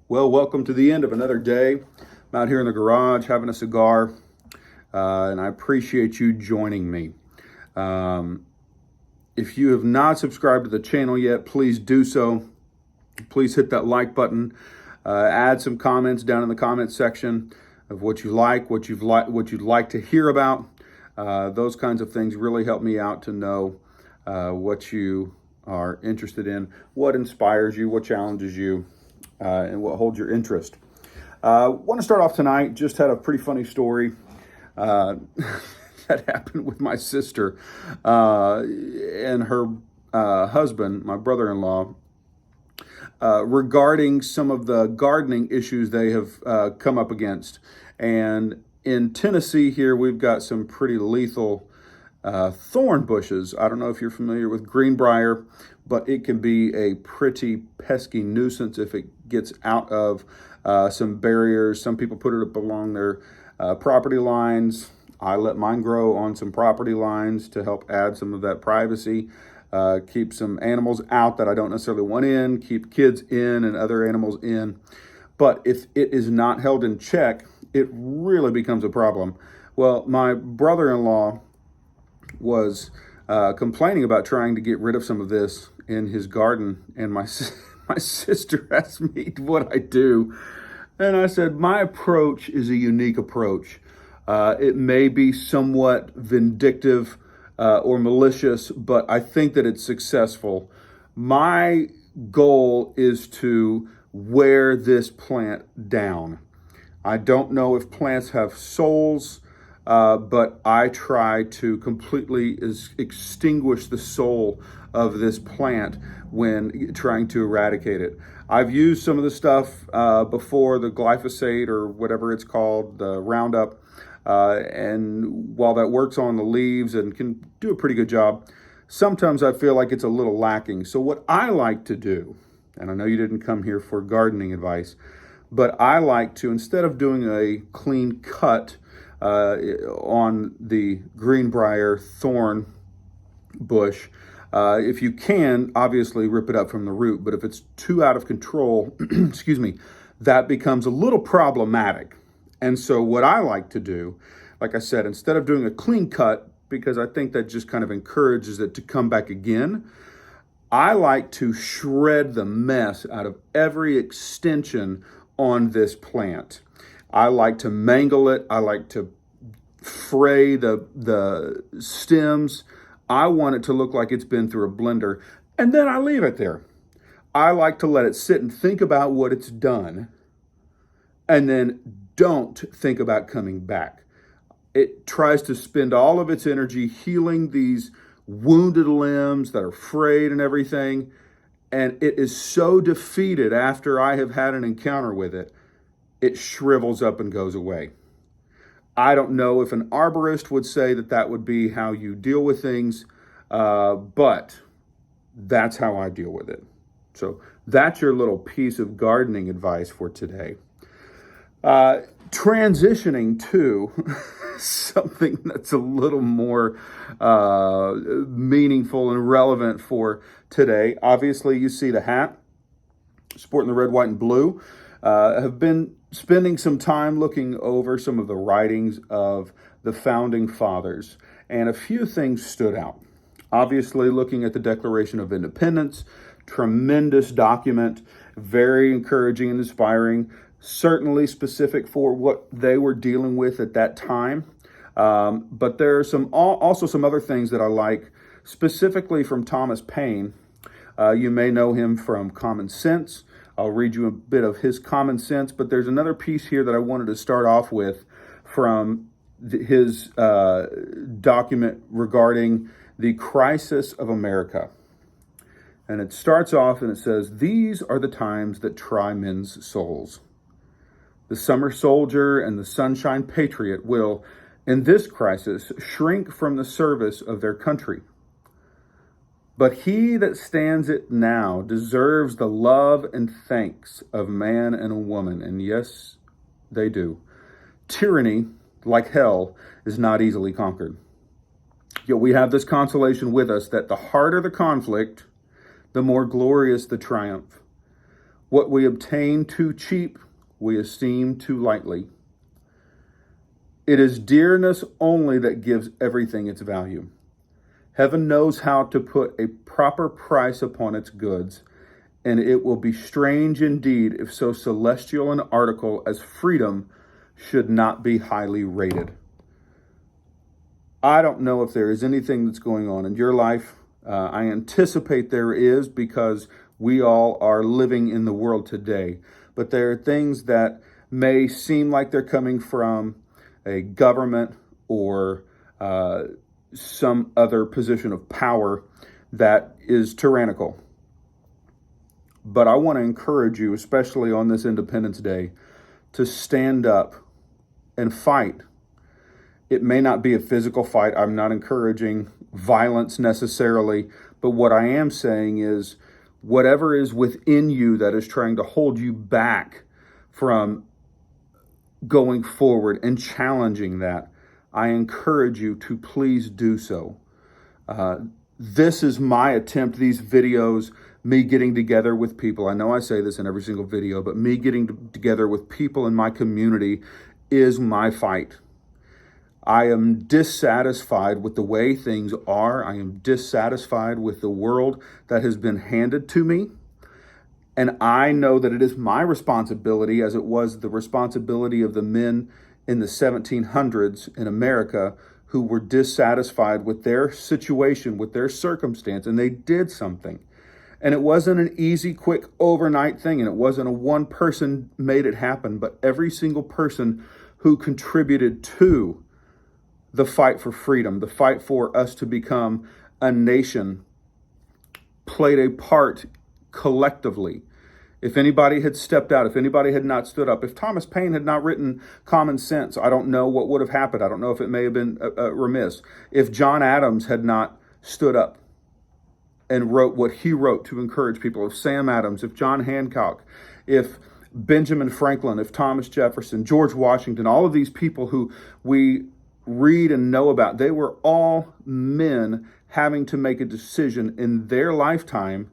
Well, welcome to the end of another day. I'm out here in the garage having a cigar, and I appreciate you joining me. If you have not subscribed to the channel yet, please do so. Please hit that like button. Add some comments down in the comment section of what you like, what you'd like to hear about. Those kinds of things really help me out to know what you are interested in, what inspires you, what challenges you, and what holds your interest. Want to start off tonight, just had a pretty funny story that happened with my sister and her husband, my brother-in-law, regarding some of the gardening issues they have come up against. And in Tennessee here, we've got some pretty lethal thorn bushes. I don't know if you're familiar with greenbrier, but it can be a pretty pesky nuisance if it gets out of some barriers. Some people put it up along their property lines. I let mine grow on some property lines to help add some of that privacy, keep some animals out that I don't necessarily want in, keep kids in and other animals in. But if it is not held in check, it really becomes a problem. Well, my brother-in-law was complaining about trying to get rid of some of this in his garden, and my sister asked me what I do, and I said my approach is a unique approach. It may be somewhat vindictive or malicious, but I think that it's successful. My goal is to wear this plant down. I don't know if plants have souls, but I try to completely extinguish the soul of this plant when trying to eradicate it. I've used some of the stuff before, the glyphosate or whatever it's called, the Roundup, and while that works on the leaves and can do a pretty good job, sometimes I feel like it's a little lacking. So what I like to do, and I know you didn't come here for gardening advice, but I like to, instead of doing a clean cut on the greenbrier thorn bush, if you can, obviously rip it up from the root, but if it's too out of control, excuse me, that becomes a little problematic. And so what I like to do, like I said, instead of doing a clean cut, because I think that just kind of encourages it to come back again, I like to shred the mess out of every extension on this plant. I like to mangle it. I like to fray the stems. I want it to look like it's been through a blender, and then I leave it there. I like to let it sit and think about what it's done, and then don't think about coming back. It tries to spend all of its energy healing these wounded limbs that are frayed and everything, and it is so defeated after I have had an encounter with it, it shrivels up and goes away. I don't know if an arborist would say that that would be how you deal with things, but that's how I deal with it. So that's your little piece of gardening advice for today. Transitioning to something that's a little more meaningful and relevant for today. Obviously, you see the hat, sporting the red, white, and blue. Have been spending some time looking over some of the writings of the founding fathers, and a few things stood out. Obviously, looking at the Declaration of Independence, tremendous document, very encouraging and inspiring, certainly specific for what they were dealing with at that time. But there are also some other things that I like, specifically from Thomas Paine. You may know him from Common Sense. I'll read you a bit of his Common Sense, but there's another piece here that I wanted to start off with from his document regarding the crisis of America. And it starts off and it says, "These are the times that try men's souls. The summer soldier and the sunshine patriot will, in this crisis, shrink from the service of their country. But he that stands it now deserves the love and thanks of man and a woman." And yes, they do. "Tyranny, like hell, is not easily conquered. Yet we have this consolation with us, that the harder the conflict, the more glorious the triumph. What we obtain too cheap, we esteem too lightly. It is dearness only that gives everything its value. Heaven knows how to put a proper price upon its goods, and it will be strange indeed if so celestial an article as freedom should not be highly rated. I don't know if there is anything that's going on in your life. I anticipate there is, because we all are living in the world today. But there are things that may seem like they're coming from a government or some other position of power that is tyrannical. But I want to encourage you, especially on this Independence Day, to stand up and fight. It may not be a physical fight. I'm not encouraging violence necessarily, but what I am saying is whatever is within you that is trying to hold you back from going forward and challenging that, I encourage you to please do so. This is my attempt, these videos, me getting together with people. I know I say this in every single video, but me getting together with people in my community is my fight. I am dissatisfied with the way things are. I am dissatisfied with the world that has been handed to me. And I know that it is my responsibility, as it was the responsibility of the men in the 1700s in America who were dissatisfied with their situation, with their circumstance, and they did something. And it wasn't an easy, quick, overnight thing, and it wasn't a one person made it happen, but every single person who contributed to the fight for freedom, the fight for us to become a nation, played a part collectively. If anybody had stepped out, if anybody had not stood up, if Thomas Paine had not written Common Sense, I don't know what would have happened. I don't know if it may have been remiss. If John Adams had not stood up and wrote what he wrote to encourage people, if Sam Adams, if John Hancock, if Benjamin Franklin, if Thomas Jefferson, George Washington, all of these people who we read and know about, they were all men having to make a decision in their lifetime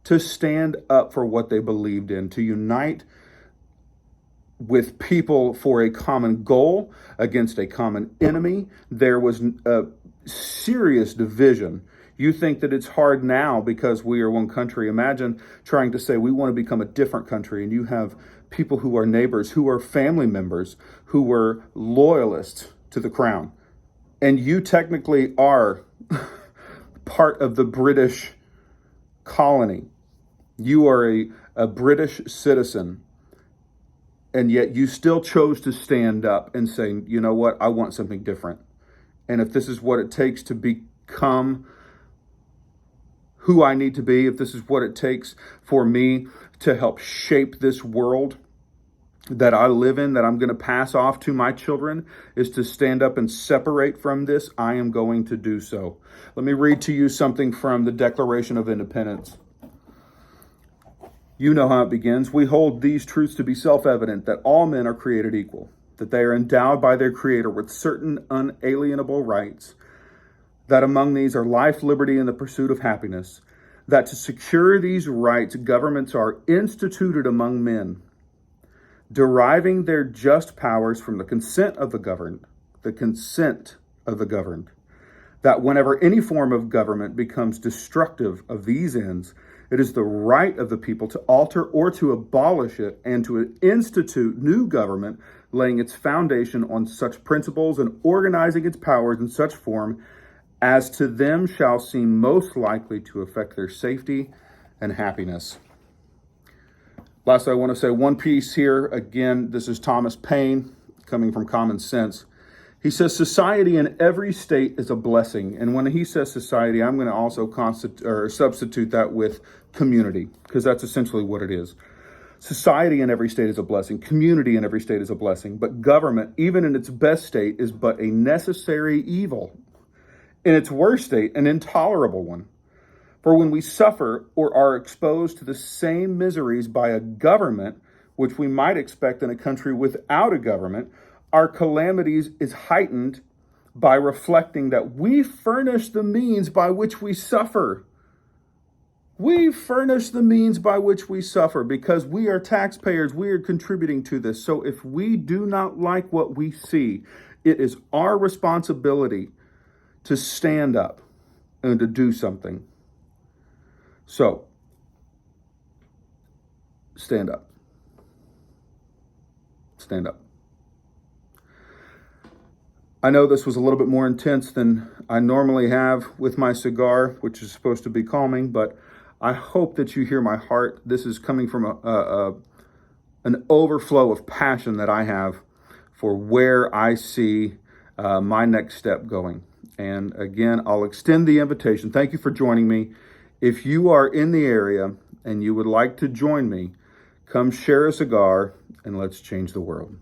to stand up for what they believed in, to unite with people for a common goal against a common enemy. There was a serious division. You think that it's hard now because we are one country. Imagine trying to say we want to become a different country, and you have people who are neighbors, who are family members, who were loyalists to the crown. And you technically are part of the British colony. You are a British citizen, and yet you still chose to stand up and say, you know what, I want something different. And if this is what it takes to become who I need to be, if this is what it takes for me to help shape this world that I live in, that I'm going to pass off to my children, is to stand up and separate from this, I am going to do so. Let me read to you something from the Declaration of Independence. You know how it begins. We hold these truths to be self-evident, that all men are created equal, that they are endowed by their Creator with certain unalienable rights, that among these are life, liberty, and the pursuit of happiness, that to secure these rights, governments are instituted among men, deriving their just powers from the consent of the governed, that whenever any form of government becomes destructive of these ends, it is the right of the people to alter or to abolish it and to institute new government, laying its foundation on such principles and organizing its powers in such form as to them shall seem most likely to affect their safety and happiness. Lastly, I want to say one piece here. Again, this is Thomas Paine, coming from Common Sense. He says, society in every state is a blessing. And when he says society, I'm going to also substitute that with community, because that's essentially what it is. Society in every state is a blessing. Community in every state is a blessing. But government, even in its best state, is but a necessary evil. In its worst state, an intolerable one. For when we suffer or are exposed to the same miseries by a government, which we might expect in a country without a government, our calamities is heightened by reflecting that we furnish the means by which we suffer. We furnish the means by which we suffer because we are taxpayers. We are contributing to this. So if we do not like what we see, it is our responsibility to stand up and to do something. So, stand up. Stand up. I know this was a little bit more intense than I normally have with my cigar, which is supposed to be calming, but I hope that you hear my heart. This is coming from an overflow of passion that I have for where I see my next step going. And again, I'll extend the invitation. Thank you for joining me. If you are in the area and you would like to join me, come share a cigar and let's change the world.